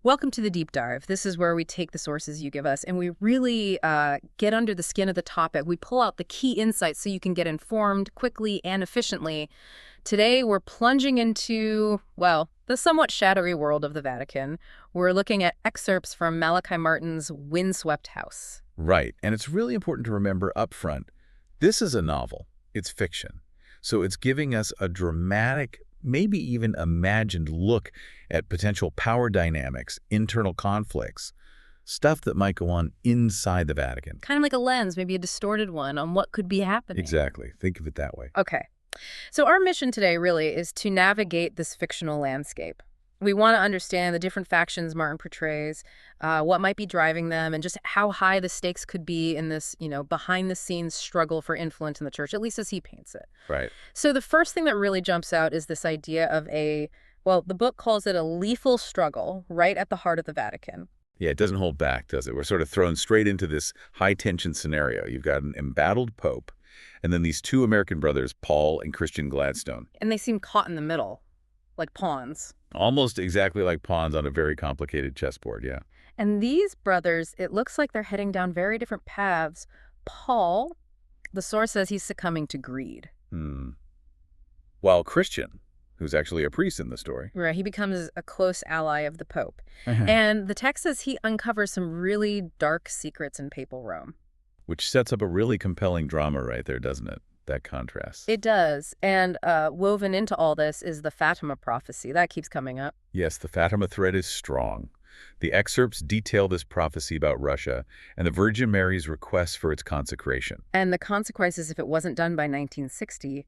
Welcome to the deep dive. This is where we take the sources you give us and we really get under the skin of the topic. We pull out the key insights so you can get informed quickly and efficiently. Today, we're plunging into, well, the somewhat shadowy world of the Vatican. We're looking at excerpts from Malachi Martin's Windswept House. Right, and it's really important to remember up front, this is a novel. It's fiction. So it's giving us a dramatic, maybe even imagined look at potential power dynamics, internal conflicts, stuff that might go on inside the Vatican. Kind of like a lens, maybe a distorted one, on what could be happening. Exactly. Think of it that way. Okay. So our mission today really is to navigate this fictional landscape. We want to understand the different factions Martin portrays, what might be driving them, and just how high the stakes could be in this, behind-the-scenes struggle for influence in the church, at least as he paints it. Right. So the first thing that really jumps out is this idea of the book calls it a lethal struggle right at the heart of the Vatican. Yeah, it doesn't hold back, does it? We're sort of thrown straight into this high-tension scenario. You've got an embattled pope, and then these two American brothers, Paul and Christian Gladstone. And they seem caught in the middle, like pawns. Almost exactly like pawns on a very complicated chessboard, yeah. And these brothers, it looks like they're heading down very different paths. Paul, the source says he's succumbing to greed. While Christian, who's actually a priest in the story. Right, he becomes a close ally of the Pope. And the text says he uncovers some really dark secrets in papal Rome. Which sets up a really compelling drama right there, doesn't it? That contrast. It does. And woven into all this is the Fatima prophecy. That keeps coming up. Yes, the Fatima thread is strong. The excerpts detail this prophecy about Russia and the Virgin Mary's request for its consecration. And the consequences if it wasn't done by 1960,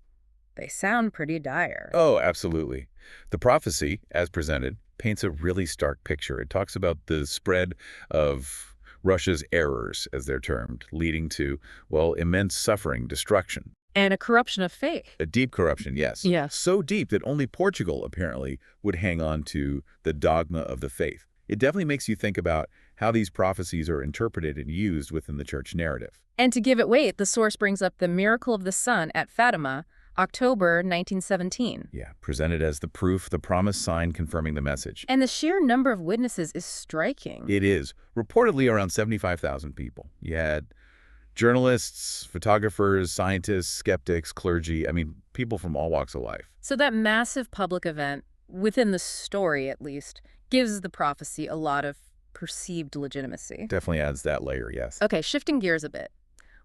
they sound pretty dire. Oh, absolutely. The prophecy, as presented, paints a really stark picture. It talks about the spread of Russia's errors, as they're termed, leading to, well, immense suffering, destruction. And a corruption of faith. A deep corruption, yes. Yes. So deep that only Portugal, apparently, would hang on to the dogma of the faith. It definitely makes you think about how these prophecies are interpreted and used within the church narrative. And to give it weight, the source brings up the miracle of the sun at Fatima, October 1917. Yeah, presented as the proof, the promised sign confirming the message. And the sheer number of witnesses is striking. It is. Reportedly around 75,000 people. You had journalists, photographers, scientists, skeptics, clergy, people from all walks of life. So that massive public event, within the story at least, gives the prophecy a lot of perceived legitimacy. Definitely adds that layer, yes. Okay, shifting gears a bit.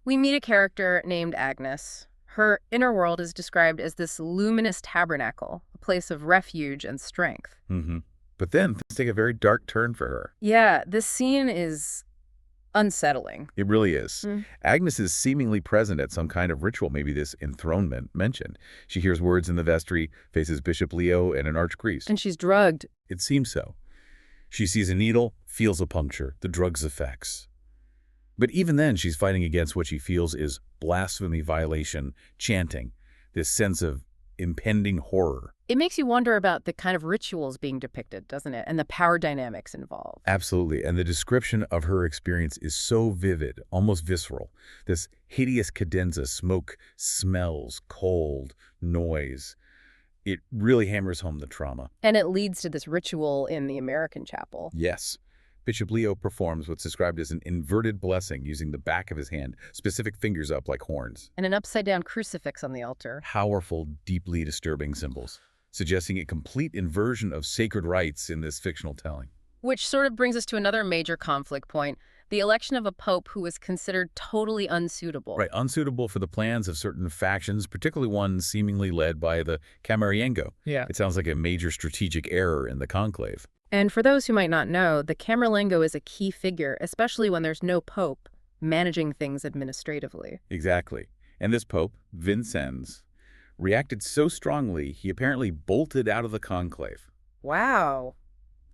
We meet a character named Agnes. Her inner world is described as this luminous tabernacle, a place of refuge and strength. But then things take a very dark turn for her. Yeah, this scene is unsettling. It really is. Agnes is seemingly present at some kind of ritual, maybe this enthronement mentioned. She hears words in the vestry, faces Bishop Leo and an archpriest. And she's drugged. It seems so. She sees a needle, feels a puncture, the drug's effects. But even then, she's fighting against what she feels is blasphemy violation, chanting, this sense of impending horror. It makes you wonder about the kind of rituals being depicted, doesn't it? And the power dynamics involved. Absolutely. And the description of her experience is so vivid, almost visceral. This hideous cadenza, smoke, smells, cold, noise. It really hammers home the trauma. And it leads to this ritual in the American chapel. Yes. Bishop Leo performs what's described as an inverted blessing using the back of his hand, specific fingers up like horns. And an upside-down crucifix on the altar. Powerful, deeply disturbing symbols, suggesting a complete inversion of sacred rites in this fictional telling. Which sort of brings us to another major conflict point, the election of a pope who was considered totally unsuitable. Right, unsuitable for the plans of certain factions, particularly one seemingly led by the Camerlengo. Yeah. It sounds like a major strategic error in the conclave. And for those who might not know, the Camerlengo is a key figure, especially when there's no pope managing things administratively. Exactly. And this pope, Vincenz, reacted so strongly he apparently bolted out of the conclave. Wow.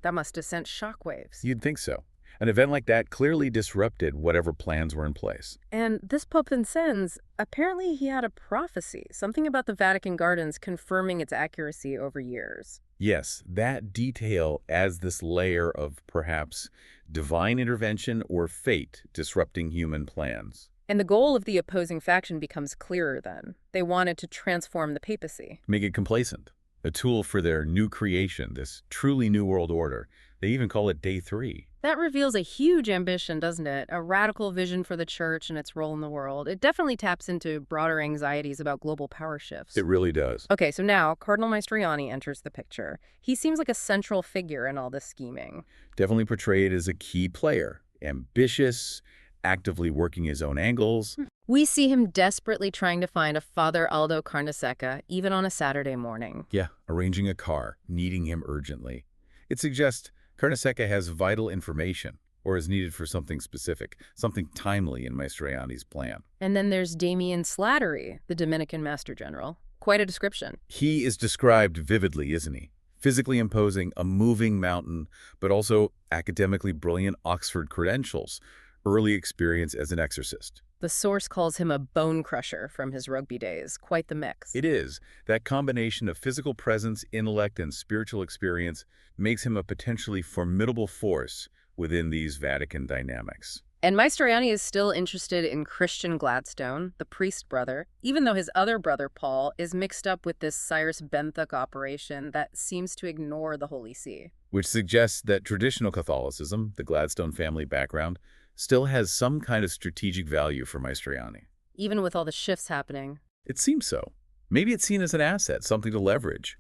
That must have sent shockwaves. You'd think so. An event like that clearly disrupted whatever plans were in place. And this Pope Vincenz, apparently he had a prophecy, something about the Vatican gardens confirming its accuracy over years. Yes, that detail adds this layer of perhaps divine intervention or fate disrupting human plans. And the goal of the opposing faction becomes clearer then. They wanted to transform the papacy. Make it complacent. a tool for their new creation, this truly new world order. They even call it Day 3. That reveals a huge ambition, doesn't it? A radical vision for the church and its role in the world. It definitely taps into broader anxieties about global power shifts. It really does. Okay, so now Cardinal Maestroianni enters the picture. He seems like a central figure in all this scheming. Definitely portrayed as a key player, ambitious, actively working his own angles. We see him desperately trying to find a Father Aldo Carnesecca, even on a Saturday morning. Yeah, arranging a car, needing him urgently. It suggests Carnesecca has vital information, or is needed for something specific, something timely in Maestroianni's plan. And then there's Damian Slattery, the Dominican Master General. Quite a description. He is described vividly, isn't he? Physically imposing, a moving mountain, but also academically brilliant Oxford credentials, early experience as an exorcist. The source calls him a bone crusher from his rugby days. Quite the mix. It is. That combination of physical presence, intellect, and spiritual experience makes him a potentially formidable force within these Vatican dynamics. And Maestroianni is still interested in Christian Gladstone, the priest brother, even though his other brother, Paul, is mixed up with this Cyrus Benthuk operation that seems to ignore the Holy See. Which suggests that traditional Catholicism, the Gladstone family background, still has some kind of strategic value for Maestroianni. Even with all the shifts happening. It seems so. Maybe it's seen as an asset, something to leverage.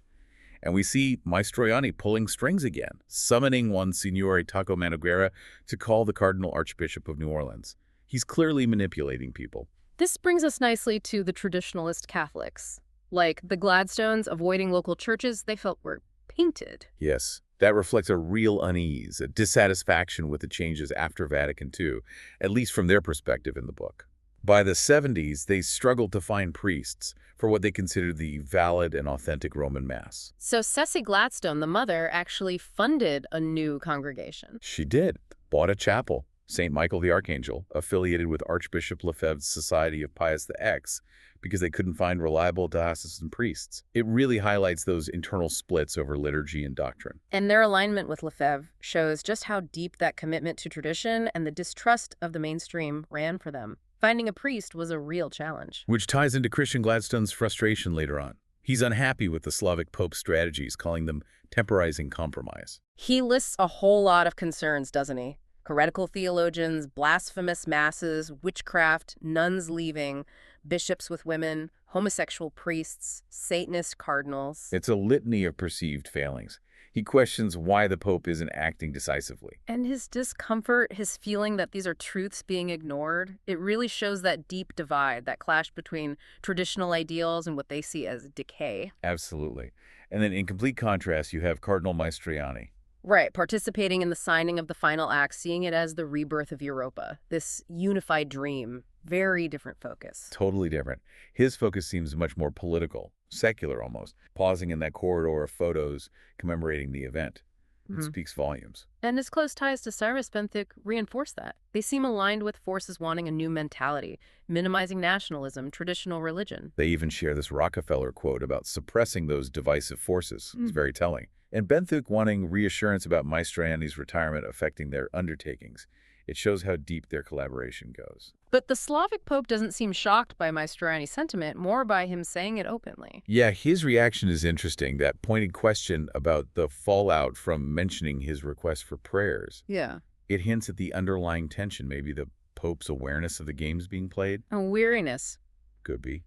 And we see Maestroianni pulling strings again, summoning one Signore Taco Manoguera to call the Cardinal Archbishop of New Orleans. He's clearly manipulating people. This brings us nicely to the traditionalist Catholics. Like the Gladstones avoiding local churches they felt were painted. Yes, that reflects a real unease, a dissatisfaction with the changes after Vatican II, at least from their perspective in the book. By the 70s, they struggled to find priests for what they considered the valid and authentic Roman Mass. So Ceci Gladstone, the mother, actually funded a new congregation. She did. Bought a chapel, St. Michael the Archangel, affiliated with Archbishop Lefebvre's Society of Pius X, because they couldn't find reliable diocesan priests. It really highlights those internal splits over liturgy and doctrine. And their alignment with Lefebvre shows just how deep that commitment to tradition and the distrust of the mainstream ran for them. Finding a priest was a real challenge. Which ties into Christian Gladstone's frustration later on. He's unhappy with the Slavic Pope's strategies, calling them temporizing compromise. He lists a whole lot of concerns, doesn't he? Heretical theologians, blasphemous masses, witchcraft, nuns leaving, bishops with women, homosexual priests, Satanist cardinals. It's a litany of perceived failings. He questions why the Pope isn't acting decisively. And his discomfort, his feeling that these are truths being ignored, it really shows that deep divide, that clash between traditional ideals and what they see as decay. Absolutely. And then in complete contrast, you have Cardinal Maestroianni. Right, participating in the signing of the final act, seeing it as the rebirth of Europa, this unified dream, very different focus. Totally different. His focus seems much more political, secular almost, pausing in that corridor of photos commemorating the event. It speaks volumes. And his close ties to Cyrus Benthuk reinforce that. They seem aligned with forces wanting a new mentality, minimizing nationalism, traditional religion. They even share this Rockefeller quote about suppressing those divisive forces. It's very telling. And Benthuk wanting reassurance about Maestroianni's retirement affecting their undertakings. It shows how deep their collaboration goes. But the Slavic Pope doesn't seem shocked by Maestroianni's sentiment, more by him saying it openly. Yeah, his reaction is interesting, that pointed question about the fallout from mentioning his request for prayers. Yeah. It hints at the underlying tension, maybe the Pope's awareness of the games being played. A weariness. Could be.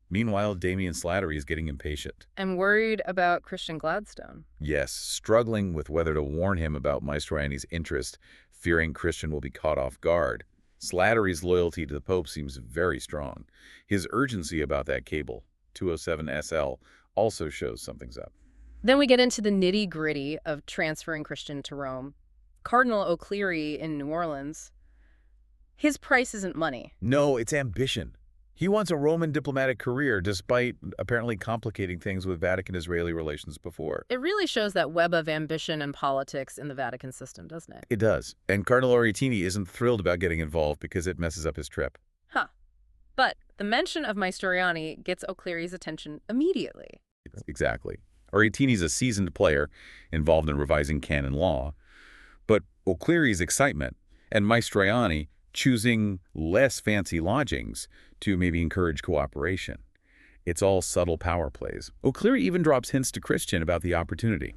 Meanwhile, Damian Slattery is getting impatient. And worried about Christian Gladstone. Yes, struggling with whether to warn him about Maestroianni's interest, fearing Christian will be caught off guard. Slattery's loyalty to the Pope seems very strong. His urgency about that cable, 207SL, also shows something's up. Then we get into the nitty-gritty of transferring Christian to Rome. Cardinal O'Clery in New Orleans, his price isn't money. No, it's ambition. He wants a Roman diplomatic career, despite apparently complicating things with Vatican-Israeli relations before. It really shows that web of ambition and politics in the Vatican system, doesn't it? It does. And Cardinal Orettini isn't thrilled about getting involved because it messes up his trip. Huh. But the mention of Maestroianni gets O'Clery's attention immediately. Exactly. Orettini's a seasoned player involved in revising canon law, but O'Clery's excitement and Maestroianni choosing less fancy lodgings to maybe encourage cooperation. It's all subtle power plays. O'Cleary even drops hints to Christian about the opportunity.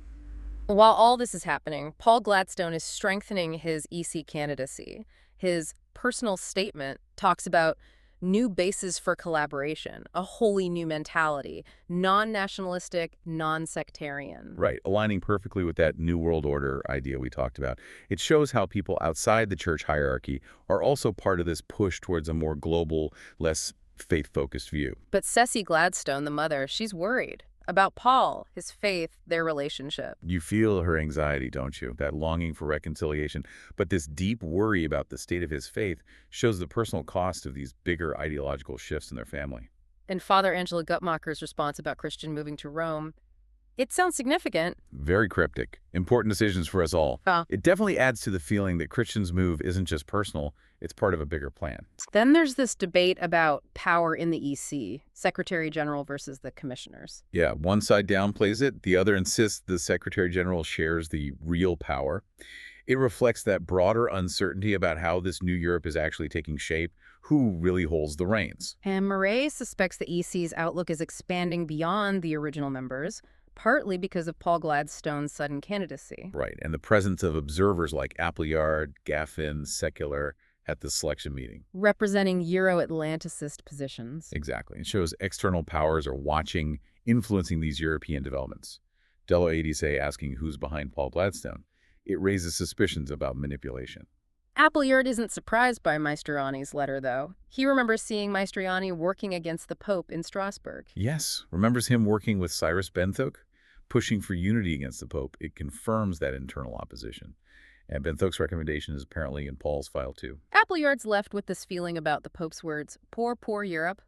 While all this is happening, Paul Gladstone is strengthening his EC candidacy. His personal statement talks about new bases for collaboration, a wholly new mentality, non-nationalistic, non-sectarian. Right, aligning perfectly with that New World Order idea we talked about. It shows how people outside the church hierarchy are also part of this push towards a more global, less faith-focused view. But Ceci Gladstone, the mother, she's worried about Paul, his faith, their relationship. You feel her anxiety, don't you? That longing for reconciliation. But this deep worry about the state of his faith shows the personal cost of these bigger ideological shifts in their family. And Father Angela Guttmacher's response about Christian moving to Rome, it sounds significant. Very cryptic. Important decisions for us all. It definitely adds to the feeling that Christian's move isn't just personal, it's part of a bigger plan. Then there's this debate about power in the EC, Secretary General versus the commissioners. Yeah, one side downplays it, the other insists the Secretary General shares the real power. It reflects that broader uncertainty about how this new Europe is actually taking shape, who really holds the reins. And Murray suspects the EC's outlook is expanding beyond the original members, partly because of Paul Gladstone's sudden candidacy. Right, and the presence of observers like Appleyard, Gaffin, Secular at the selection meeting. Representing Euro-Atlanticist positions. Exactly. It shows external powers are watching, influencing these European developments. Dello Edice asking who's behind Paul Gladstone. It raises suspicions about manipulation. Appleyard isn't surprised by Maestroianni's letter, though. He remembers seeing Maestroianni working against the Pope in Strasbourg. Yes, remembers him working with Cyrus Benthook, pushing for unity against the Pope. It confirms that internal opposition. And Benthook's recommendation is apparently in Paul's file, too. Appleyard's left with this feeling about the Pope's words, poor, poor Europe,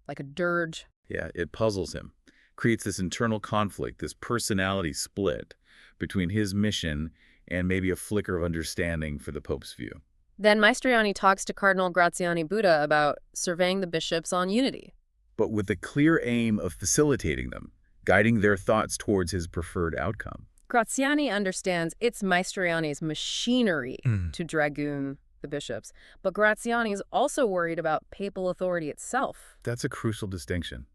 like a dirge. Yeah, it puzzles him. Creates this internal conflict, this personality split between his mission and maybe a flicker of understanding for the Pope's view. Then Maestroianni talks to Cardinal Graziani Buddha about surveying the bishops on unity. But with the clear aim of facilitating them, guiding their thoughts towards his preferred outcome. Graziani understands it's Maestroianni's machinery to dragoon the bishops, but Graziani is also worried about papal authority itself. That's a crucial distinction.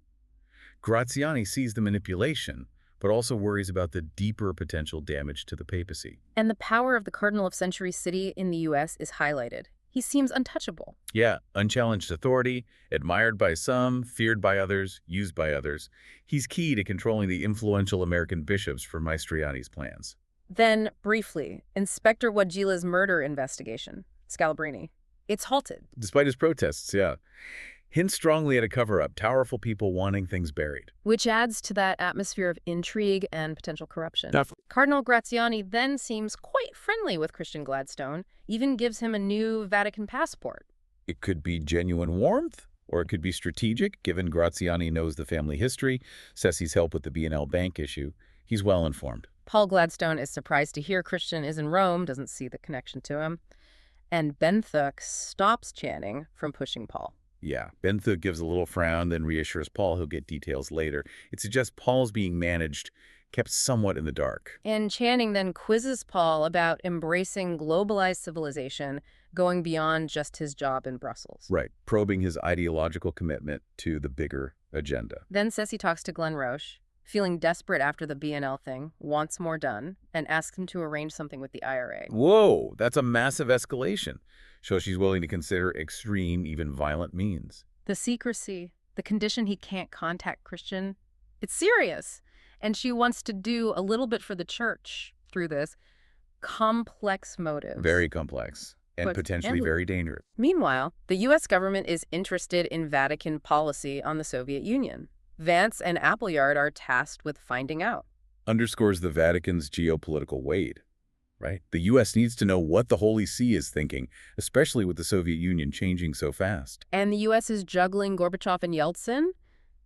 Graziani sees the manipulation, but also worries about the deeper potential damage to the papacy. And the power of the Cardinal of Century City in the U.S. is highlighted. He seems untouchable. Yeah, unchallenged authority, admired by some, feared by others, used by others. He's key to controlling the influential American bishops for Maestroianni's plans. Then, briefly, Inspector Wajila's murder investigation, Scalabrini. It's halted. Despite his protests, yeah. Hints strongly at a cover-up, powerful people wanting things buried. Which adds to that atmosphere of intrigue and potential corruption. Definitely. Cardinal Graziani then seems quite friendly with Christian Gladstone, even gives him a new Vatican passport. It could be genuine warmth, or it could be strategic, given Graziani knows the family history, Ceci's help with the B&L bank issue. He's well informed. Paul Gladstone is surprised to hear Christian is in Rome, doesn't see the connection to him. And Benthook stops Channing from pushing Paul. Yeah, Benthook gives a little frown, then reassures Paul he'll get details later. It suggests Paul's being managed, kept somewhat in the dark. And Channing then quizzes Paul about embracing globalized civilization, going beyond just his job in Brussels. Right, probing his ideological commitment to the bigger agenda. Then Ceci talks to Glenn Roche, feeling desperate after the B&L thing, wants more done, and asks him to arrange something with the IRA. Whoa, that's a massive escalation. Shows she's willing to consider extreme, even violent means. The secrecy, the condition he can't contact Christian, it's serious. And she wants to do a little bit for the church through this. Complex motives. Very complex. And potentially very dangerous. Meanwhile, the U.S. government is interested in Vatican policy on the Soviet Union. Vance and Appleyard are tasked with finding out. Underscores the Vatican's geopolitical weight. Right? The U.S. needs to know what the Holy See is thinking, especially with the Soviet Union changing so fast. And the U.S. is juggling Gorbachev and Yeltsin,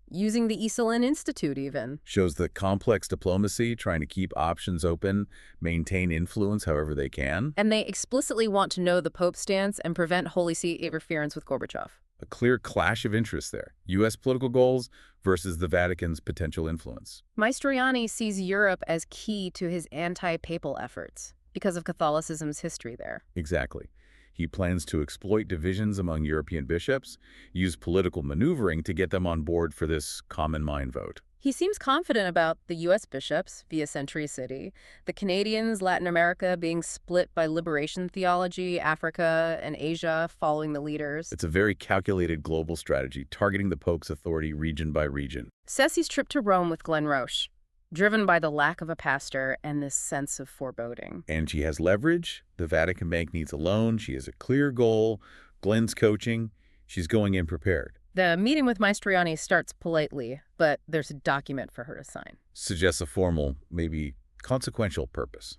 using the Iselin Institute even. Shows the complex diplomacy, trying to keep options open, maintain influence however they can. And they explicitly want to know the Pope's stance and prevent Holy See interference with Gorbachev. A clear clash of interests there. U.S. political goals versus the Vatican's potential influence. Maestroianni sees Europe as key to his anti-papal efforts, because of Catholicism's history there. Exactly. He plans to exploit divisions among European bishops, use political maneuvering to get them on board for this common mind vote. He seems confident about the U.S. bishops via Century City, the Canadians, Latin America being split by liberation theology, Africa and Asia following the leaders. It's a very calculated global strategy, targeting the Pope's authority region by region. Ceci's trip to Rome with Glenn Roche, driven by the lack of a pastor and this sense of foreboding. And she has leverage. The Vatican Bank needs a loan. She has a clear goal. Glenn's coaching. She's going in prepared. The meeting with Maestroianni starts politely, but there's a document for her to sign. Suggests a formal, maybe consequential purpose.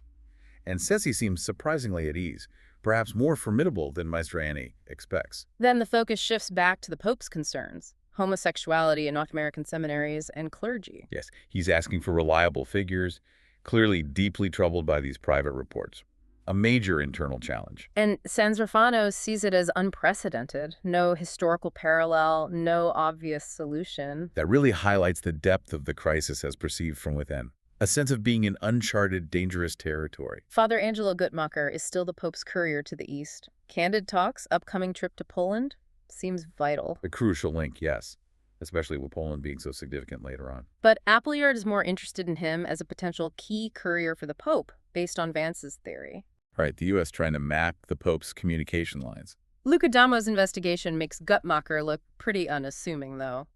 And Ceci seems surprisingly at ease, perhaps more formidable than Maestroianni expects. Then the focus shifts back to the Pope's concerns: homosexuality in North American seminaries and clergy. Yes, he's asking for reliable figures, clearly deeply troubled by these private reports. A major internal challenge. And Sanzerfano sees it as unprecedented. No historical parallel, no obvious solution. That really highlights the depth of the crisis as perceived from within. A sense of being in uncharted, dangerous territory. Father Angelo Guttmacher is still the Pope's courier to the East. Candid talks, upcoming trip to Poland, seems vital. A crucial link, yes, especially with Poland being so significant later on. But Appleyard is more interested in him as a potential key courier for the Pope, based on Vance's theory. Right, the U.S. trying to map the Pope's communication lines. Luca Damo's investigation makes Guttmacher look pretty unassuming, though.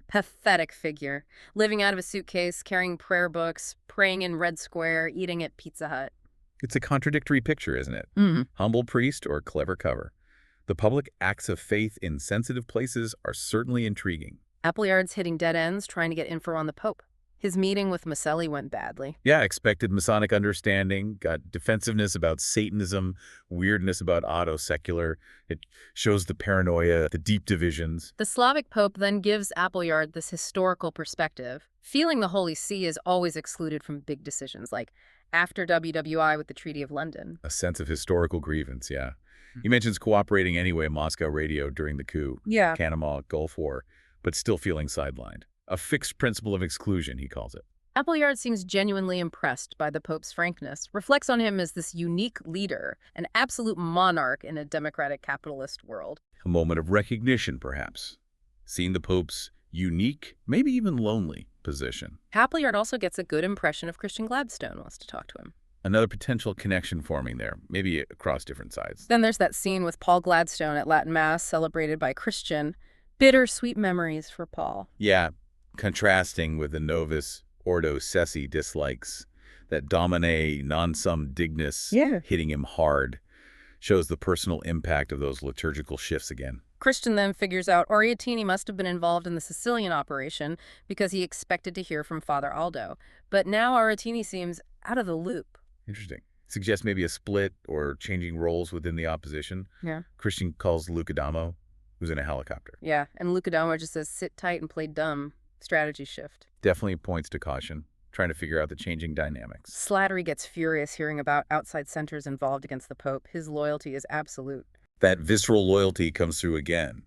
Pathetic figure, living out of a suitcase, carrying prayer books, praying in Red Square, eating at Pizza Hut. It's a contradictory picture, isn't it? Mm-hmm. Humble priest or clever cover. The public acts of faith in sensitive places are certainly intriguing. Appleyard's hitting dead ends trying to get info on the Pope. His meeting with Maselli went badly. Yeah, expected Masonic understanding, got defensiveness about Satanism, weirdness about auto-secular. It shows the paranoia, the deep divisions. The Slavic Pope then gives Appleyard this historical perspective, feeling the Holy See is always excluded from big decisions, like after WWI with the Treaty of London. A sense of historical grievance, yeah. He mentions cooperating anyway Moscow radio during the coup, Panama, Gulf War, but still feeling sidelined. A fixed principle of exclusion, he calls it. Appleyard seems genuinely impressed by the Pope's frankness, reflects on him as this unique leader, an absolute monarch in a democratic capitalist world. A moment of recognition, perhaps. Seeing the Pope's unique, maybe even lonely, position. Appleyard also gets a good impression of Christian Gladstone, wants to talk to him. Another potential connection forming there, maybe across different sides. Then there's that scene with Paul Gladstone at Latin Mass, celebrated by Christian. Bittersweet memories for Paul. Yeah. Contrasting with the Novus Ordo Ceci dislikes, that Domine non sum dignus hitting him hard, shows the personal impact of those liturgical shifts again. Christian then figures out Oriatini must have been involved in the Sicilian operation because he expected to hear from Father Aldo. But now Oriatini seems out of the loop. Interesting. Suggests maybe a split or changing roles within the opposition. Yeah. Christian calls Luca Damo, who's in a helicopter. Yeah, and Luca Damo just says, sit tight and play dumb. Strategy shift. Definitely points to caution, trying to figure out the changing dynamics. Slattery gets furious hearing about outside centers involved against the Pope. His loyalty is absolute. That visceral loyalty comes through again.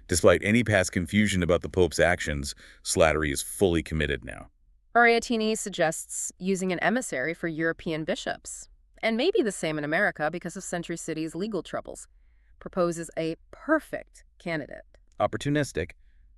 Despite any past confusion about the Pope's actions, Slattery is fully committed now. Oriatini suggests using an emissary for European bishops, and maybe the same in America because of Century City's legal troubles. Proposes a perfect candidate. Opportunistic,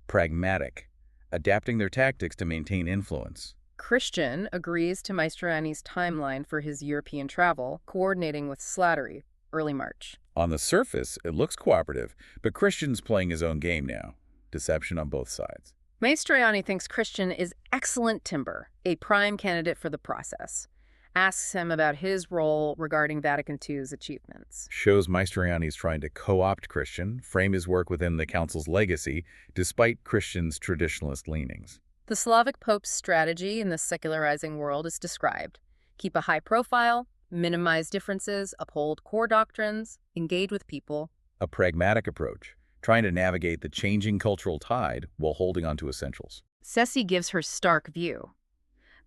pragmatic, adapting their tactics to maintain influence. Christian agrees to Maestroianni's timeline for his European travel, coordinating with Slattery, early March. On the surface, it looks cooperative, but Christian's playing his own game now. Deception on both sides. Maestroianni thinks Christian is excellent timber, a prime candidate for the process. Asks him about his role regarding Vatican II's achievements. Shows Maestroianni's trying to co-opt Christian, frame his work within the Council's legacy, despite Christian's traditionalist leanings. The Slavic Pope's strategy in the secularizing world is described. Keep a high profile, minimize differences, uphold core doctrines, engage with people. A pragmatic approach, trying to navigate the changing cultural tide while holding on to essentials. Ceci gives her stark view.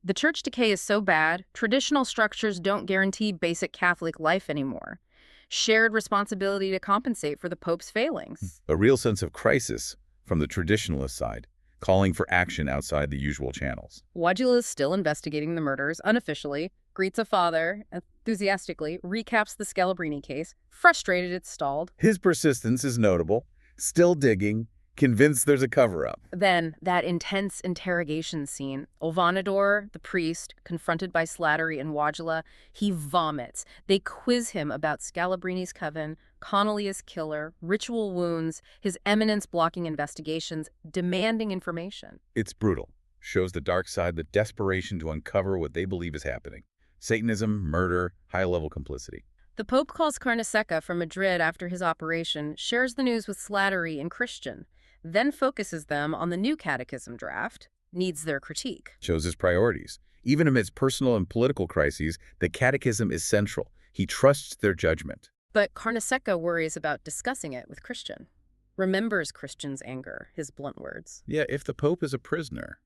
The church decay is so bad, traditional structures don't guarantee basic Catholic life anymore. Shared responsibility to compensate for the Pope's failings. A real sense of crisis from the traditionalist side, calling for action outside the usual channels. Wojtyla is still investigating the murders unofficially, greets a father, enthusiastically, recaps the Scalabrini case, frustrated it's stalled. His persistence is notable, still digging, convinced there's a cover-up. Then, that intense interrogation scene. Ovanador, the priest, confronted by Slattery and Wojtyla, he vomits. They quiz him about Scalabrini's coven, Connolly's killer, ritual wounds, his eminence blocking investigations, demanding information. It's brutal. Shows the dark side, the desperation to uncover what they believe is happening. Satanism, murder, high-level complicity. The Pope calls Carnesecca from Madrid after his operation, shares the news with Slattery and Christian, then focuses them on the new catechism draft, needs their critique. Shows his priorities. Even amidst personal and political crises, the catechism is central. He trusts their judgment. But Carnesecca worries about discussing it with Christian. Remembers Christian's anger, his blunt words. Yeah, if the Pope is a prisoner,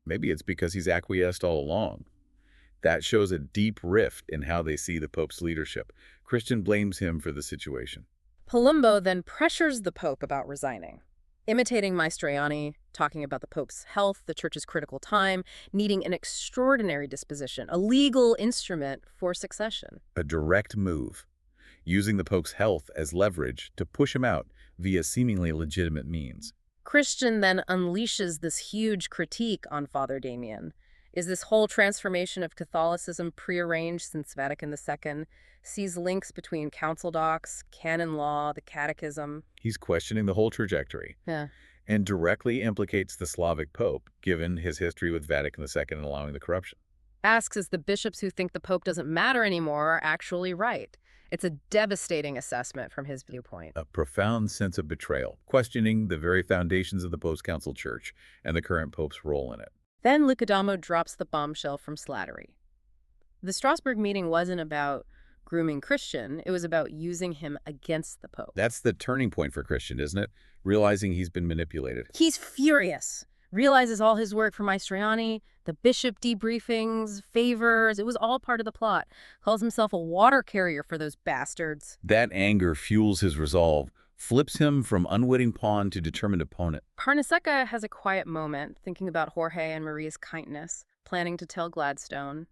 maybe it's because he's acquiesced all along. That shows a deep rift in how they see the Pope's leadership. Christian blames him for the situation. Palumbo then pressures the Pope about resigning. Imitating Maestroianni, talking about the Pope's health, the Church's critical time, needing an extraordinary disposition, a legal instrument for succession. A direct move, using the Pope's health as leverage to push him out via seemingly legitimate means. Christian then unleashes this huge critique on Father Damien. Is this whole transformation of Catholicism prearranged since Vatican II? Sees links between council docs, canon law, the catechism. He's questioning the whole trajectory. Yeah. And directly implicates the Slavic Pope, given his history with Vatican II and allowing the corruption. Asks if the bishops who think the Pope doesn't matter anymore are actually right. It's a devastating assessment from his viewpoint. A profound sense of betrayal, questioning the very foundations of the post-council church and the current Pope's role in it. Then Lucadamo drops the bombshell from Slattery. The Strasbourg meeting wasn't about grooming Christian, it was about using him against the Pope. That's the turning point for Christian, isn't it? Realizing he's been manipulated. He's furious. Realizes all his work for Maestroianni, the bishop debriefings, favors, it was all part of the plot. Calls himself a water carrier for those bastards. That anger fuels his resolve, flips him from unwitting pawn to determined opponent. Carnesecca has a quiet moment, thinking about Jorge and Maria's kindness, planning to tell Gladstone.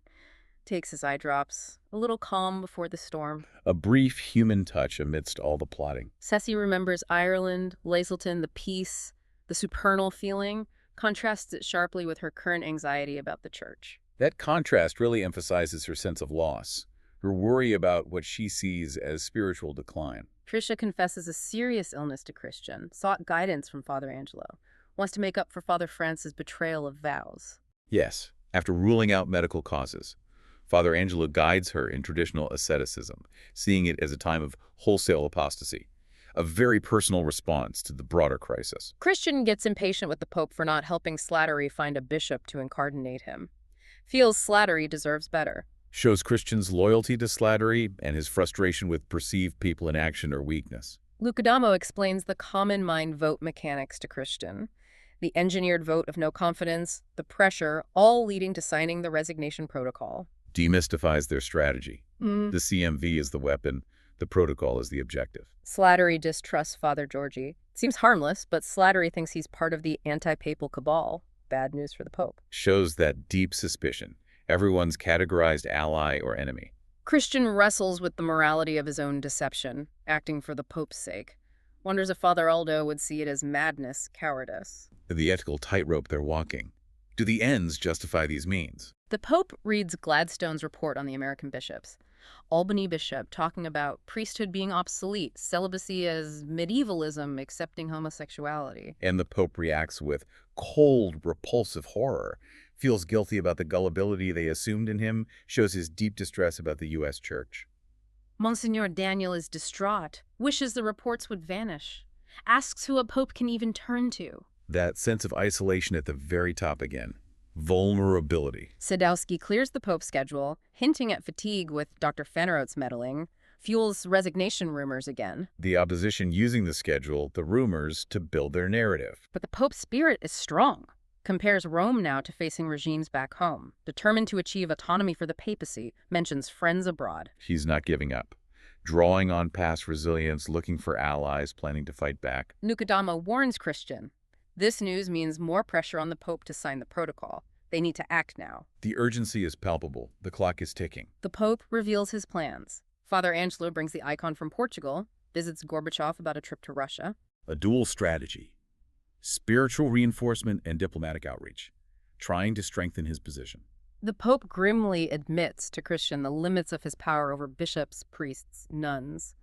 Takes his eye drops, a little calm before the storm. A brief human touch amidst all the plotting. Ceci remembers Ireland, Lazleton, the peace, the supernal feeling, contrasts it sharply with her current anxiety about the church. That contrast really emphasizes her sense of loss, her worry about what she sees as spiritual decline. Tricia confesses a serious illness to Christian, sought guidance from Father Angelo, wants to make up for Father Francis' betrayal of vows. Yes, after ruling out medical causes, Father Angelo guides her in traditional asceticism, seeing it as a time of wholesale apostasy, a very personal response to the broader crisis. Christian gets impatient with the Pope for not helping Slattery find a bishop to incarnate him. Feels Slattery deserves better. Shows Christian's loyalty to Slattery and his frustration with perceived people in action or weakness. Lucadamo explains the common mind vote mechanics to Christian. The engineered vote of no confidence, the pressure, all leading to signing the resignation protocol. Demystifies their strategy. The CMV is the weapon, the protocol is the objective. Slattery distrusts Father Georgi. Seems harmless, but Slattery thinks he's part of the anti-papal cabal. Bad news for the Pope. Shows that deep suspicion. Everyone's categorized ally or enemy. Christian wrestles with the morality of his own deception, acting for the Pope's sake. Wonders if Father Aldo would see it as madness, cowardice. The ethical tightrope they're walking. Do the ends justify these means? The Pope reads Gladstone's report on the American bishops. Albany bishop talking about priesthood being obsolete, celibacy as medievalism, accepting homosexuality. And the Pope reacts with cold, repulsive horror, feels guilty about the gullibility they assumed in him, shows his deep distress about the U.S. Church. Monsignor Daniel is distraught, wishes the reports would vanish, asks who a pope can even turn to. That sense of isolation at the very top again. Vulnerability. Sadowski clears the Pope's schedule, hinting at fatigue with Dr. Fanerote's meddling, fuels resignation rumors again. The opposition using the schedule, the rumors, to build their narrative. But the Pope's spirit is strong. Compares Rome now to facing regimes back home, determined to achieve autonomy for the papacy, mentions friends abroad. He's not giving up. Drawing on past resilience, looking for allies, planning to fight back. Lucadamo warns Christian. This news means more pressure on the Pope to sign the protocol. They need to act now. The urgency is palpable. The clock is ticking. The Pope reveals his plans. Father Angelo brings the icon from Portugal, visits Gorbachev about a trip to Russia. A dual strategy: spiritual reinforcement and diplomatic outreach, trying to strengthen his position. The Pope grimly admits to Christian the limits of his power over bishops, priests, nuns.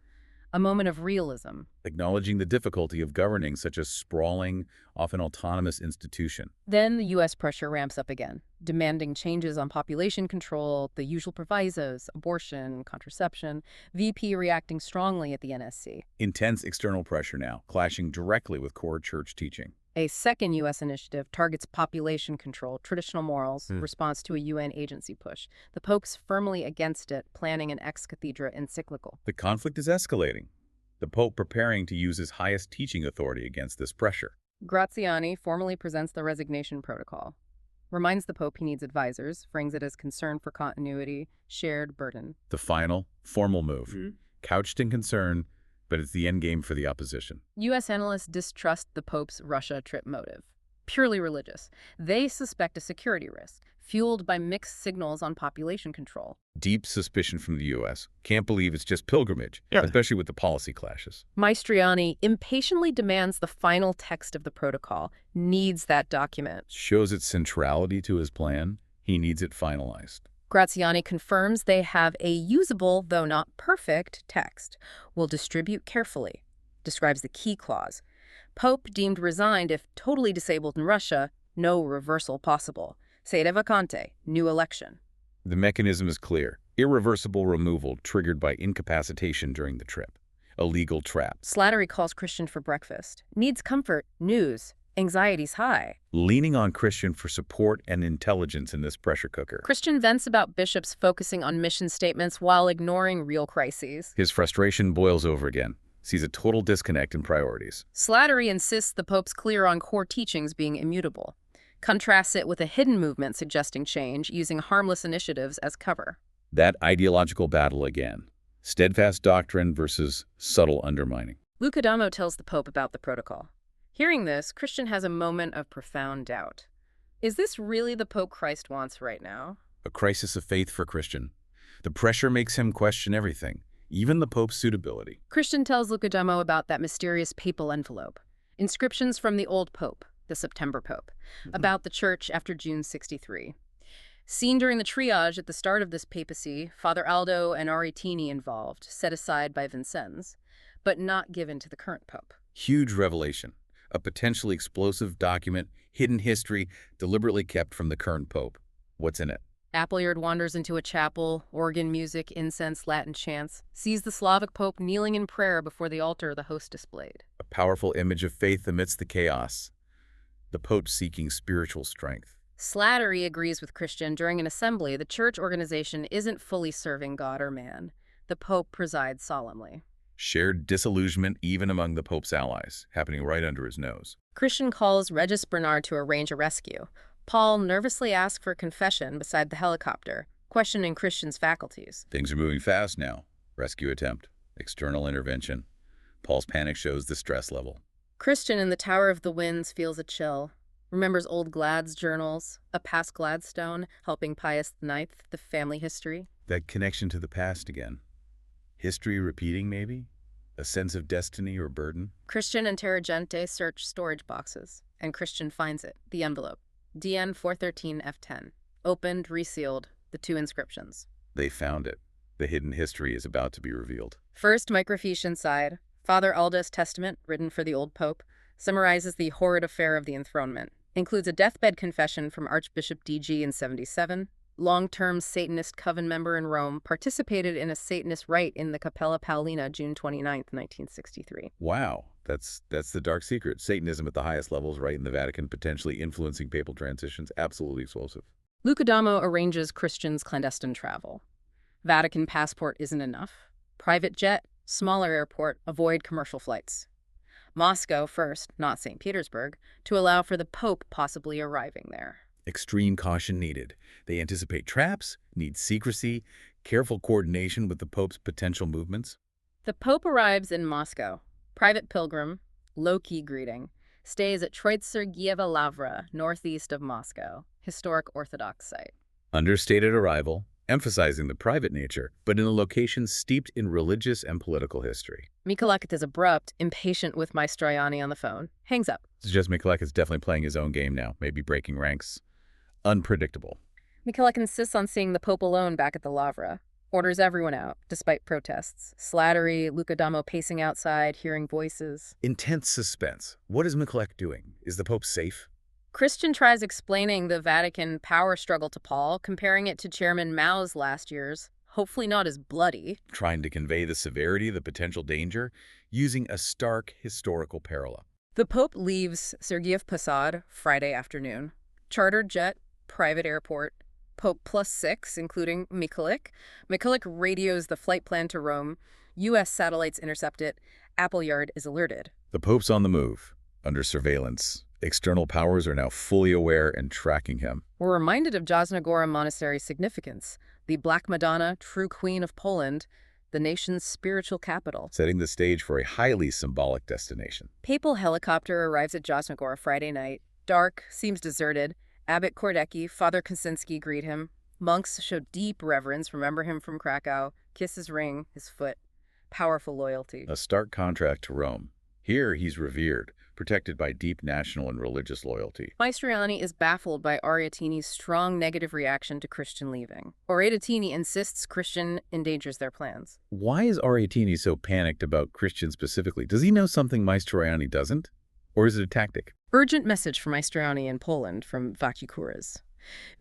A moment of realism. Acknowledging the difficulty of governing such a sprawling, often autonomous institution. Then the U.S. pressure ramps up again, demanding changes on population control, the usual provisos, abortion, contraception, VP reacting strongly at the NSC. Intense external pressure now, clashing directly with core church teaching. A second U.S. initiative targets population control, traditional morals, response to a UN agency push. The Pope's firmly against it, planning an ex cathedra encyclical. The conflict is escalating. The Pope preparing to use his highest teaching authority against this pressure. Graziani formally presents the resignation protocol, reminds the Pope he needs advisors, frames it as concern for continuity, shared burden. The final, formal move, couched in concern, but it's the endgame for the opposition. U.S. analysts distrust the Pope's Russia trip motive. Purely religious. They suspect a security risk, fueled by mixed signals on population control. Deep suspicion from the U.S. Can't believe it's just pilgrimage, especially with the policy clashes. Maestroianni impatiently demands the final text of the protocol, needs that document. Shows its centrality to his plan. He needs it finalized. Graziani confirms they have a usable, though not perfect, text. Will distribute carefully. Describes the key clause. Pope deemed resigned if totally disabled in Russia, no reversal possible. Sede vacante, new election. The mechanism is clear. Irreversible removal triggered by incapacitation during the trip. A legal trap. Slattery calls Christian for breakfast. Needs comfort, news. Anxiety's high. Leaning on Christian for support and intelligence in this pressure cooker. Christian vents about bishops focusing on mission statements while ignoring real crises. His frustration boils over again. Sees a total disconnect in priorities. Slattery insists the Pope's clear on core teachings being immutable. Contrasts it with a hidden movement suggesting change, using harmless initiatives as cover. That ideological battle again. Steadfast doctrine versus subtle undermining. Lucadamo tells the Pope about the protocol. Hearing this, Christian has a moment of profound doubt. Is this really the Pope Christ wants right now? A crisis of faith for Christian. The pressure makes him question everything, even the Pope's suitability. Christian tells Lucadamo about that mysterious papal envelope. Inscriptions from the old Pope, the September Pope, about the Church after June 63. Seen during the triage at the start of this papacy, Father Aldo and Aretini involved, set aside by Vincennes, but not given to the current Pope. Huge revelation. A potentially explosive document, hidden history, deliberately kept from the current Pope. What's in it? Appleyard wanders into a chapel, organ music, incense, Latin chants, sees the Slavic Pope kneeling in prayer before the altar the host displayed. A powerful image of faith amidst the chaos. The Pope seeking spiritual strength. Slattery agrees with Christian. During an assembly, the church organization isn't fully serving God or man. The Pope presides solemnly. Shared disillusionment even among the Pope's allies, happening right under his nose. Christian calls Regis Bernard to arrange a rescue. Paul nervously asks for confession beside the helicopter, questioning Christian's faculties. Things are moving fast now. Rescue attempt. External intervention. Paul's panic shows the stress level. Christian in the Tower of the Winds feels a chill. Remembers old Glad's journals, a past Gladstone helping Pius IX, the family history. That connection to the past again. History repeating, maybe? A sense of destiny or burden? Christian and Terragente search storage boxes, and Christian finds it, the envelope. DN 413F10. Opened, resealed, the two inscriptions. They found it. The hidden history is about to be revealed. First microfiche inside. Father Alda's testament, written for the old Pope, summarizes the horrid affair of the enthronement. Includes a deathbed confession from Archbishop DG in 77. Long-term Satanist coven member in Rome, participated in a Satanist rite in the Cappella Paolina June 29, 1963. Wow, that's the dark secret. Satanism at the highest levels, right in the Vatican, potentially influencing papal transitions. Absolutely explosive. Lucadamo arranges Christian's clandestine travel. Vatican passport isn't enough. Private jet, smaller airport, avoid commercial flights. Moscow first, not St. Petersburg, to allow for the Pope possibly arriving there. Extreme caution needed. They anticipate traps, need secrecy, careful coordination with the Pope's potential movements. The Pope arrives in Moscow. Private pilgrim, low-key greeting. Stays at Troitser Gieva Lavra, northeast of Moscow. historic Orthodox site. Understated arrival, emphasizing the private nature, but in a location steeped in religious and political history. Mikolakis is abrupt, impatient with Maestroianni on the phone. Hangs up. Suggests Mikolakis is definitely playing his own game now, maybe breaking ranks. Unpredictable. Mikolakis insists on seeing the Pope alone back at the Lavra. Orders everyone out, despite protests. Slattery, Luca D'Amo pacing outside, hearing voices. Intense suspense. What is Mikolakis doing? Is the Pope safe? Christian tries explaining the Vatican power struggle to Paul, comparing it to Chairman Mao's last year's, hopefully not as bloody. Trying to convey the severity, the potential danger, using a stark historical parallel. The Pope leaves Sergiev Posad Friday afternoon. Chartered jet, private airport. Pope +6, including Mikolakis. Mikolakis radios the flight plan to Rome. U.S. satellites intercept it. Appleyard is alerted. The Pope's on the move, under surveillance. External powers are now fully aware and tracking him. We're reminded of Jasna Gora Monastery's significance, the Black Madonna, true queen of Poland, the nation's spiritual capital. Setting the stage for a highly symbolic destination. Papal helicopter arrives at Jasna Gora Friday night. Dark, seems deserted. Abbot Kordecki, Father Kosinski greet him. Monks show deep reverence, remember him from Krakow, kiss his ring, his foot. Powerful loyalty. A stark contrast to Rome. Here he's revered, protected by deep national and religious loyalty. Maestroianni is baffled by Ariatini's strong negative reaction to Christian leaving. Ariatini insists Christian endangers their plans. Why is Ariatini so panicked about Christian specifically? Does he know something Maestroianni doesn't? Or is it a tactic? Urgent message from Maestroianni in Poland from Vaticuras.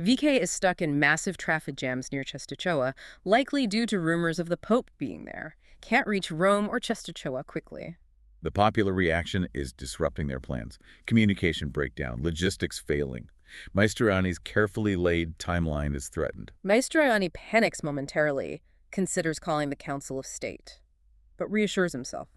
VK is stuck in massive traffic jams near Częstochowa, likely due to rumors of the Pope being there. Can't reach Rome or Częstochowa quickly. The popular reaction is disrupting their plans. Communication breakdown, logistics failing. Maestroianni's carefully laid timeline is threatened. Maestroianni panics momentarily, considers calling the Council of State, but reassures himself.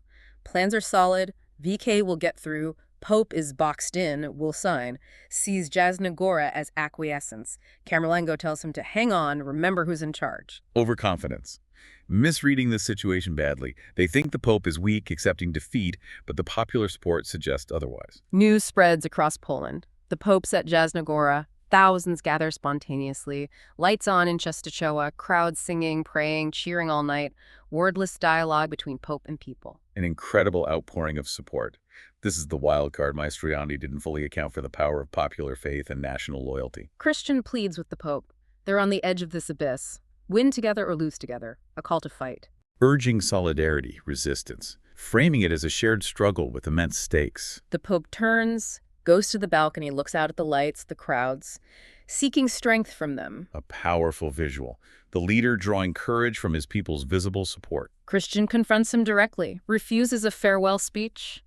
Plans are solid, VK will get through, Pope is boxed in, will sign, sees Jasna Gora as acquiescence. Camerlengo tells him to hang on, remember who's in charge. Overconfidence. Misreading the situation badly. They think the Pope is weak, accepting defeat, but the popular support suggests otherwise. News spreads across Poland. The Pope's at Jasna Gora. Thousands gather spontaneously. Lights on in Częstochowa, crowds singing, praying, cheering all night. Wordless dialogue between Pope and people. An incredible outpouring of support. This is the wild card. Maestroianni didn't fully account for the power of popular faith and national loyalty. Christian pleads with the Pope. They're on the edge of this abyss. Win together or lose together. A call to fight. Urging solidarity, resistance, framing it as a shared struggle with immense stakes. The Pope turns, goes to the balcony, looks out at the lights, the crowds, seeking strength from them. A powerful visual. The leader drawing courage from his people's visible support. Christian confronts him directly, refuses a farewell speech,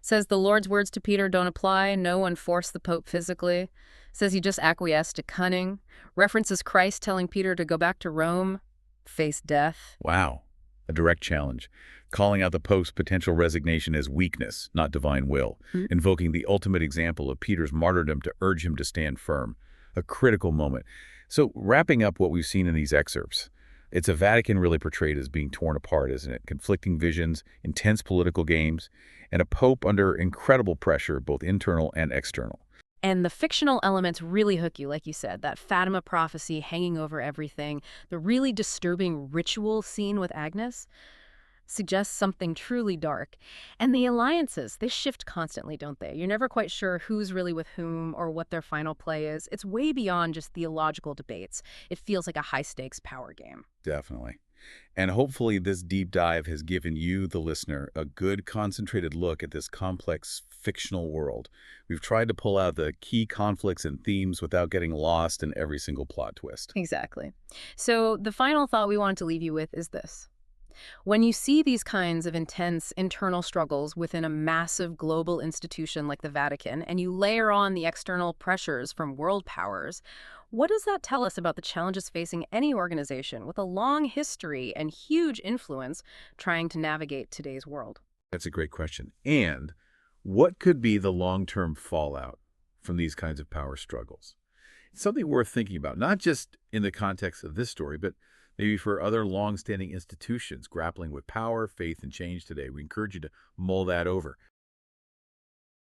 says the Lord's words to Peter don't apply, no one forced the Pope physically, says he just acquiesced to cunning, references Christ telling Peter to go back to Rome, face death. Wow. A direct challenge. Calling out the Pope's potential resignation as weakness, not divine will. Invoking the ultimate example of Peter's martyrdom to urge him to stand firm. A critical moment. So, wrapping up what we've seen in these excerpts, it's a Vatican really portrayed as being torn apart, isn't it? Conflicting visions, intense political games, and a Pope under incredible pressure, both internal and external. And the fictional elements really hook you, like you said, that Fatima prophecy hanging over everything, the really disturbing ritual scene with Agnes suggests something truly dark. And the alliances, they shift constantly, don't they? You're never quite sure who's really with whom or what their final play is. It's way beyond just theological debates. It feels like a high-stakes power game. Definitely. And hopefully this deep dive has given you, the listener, a good concentrated look at this complex fictional world. We've tried to pull out the key conflicts and themes without getting lost in every single plot twist. Exactly. So the final thought we wanted to leave you with is this. When you see these kinds of intense internal struggles within a massive global institution like the Vatican, and you layer on the external pressures from world powers, what does that tell us about the challenges facing any organization with a long history and huge influence trying to navigate today's world? That's a great question. And what could be the long-term fallout from these kinds of power struggles? It's something worth thinking about, not just in the context of this story, but maybe for other long-standing institutions grappling with power, faith, and change today. We encourage you to mull that over.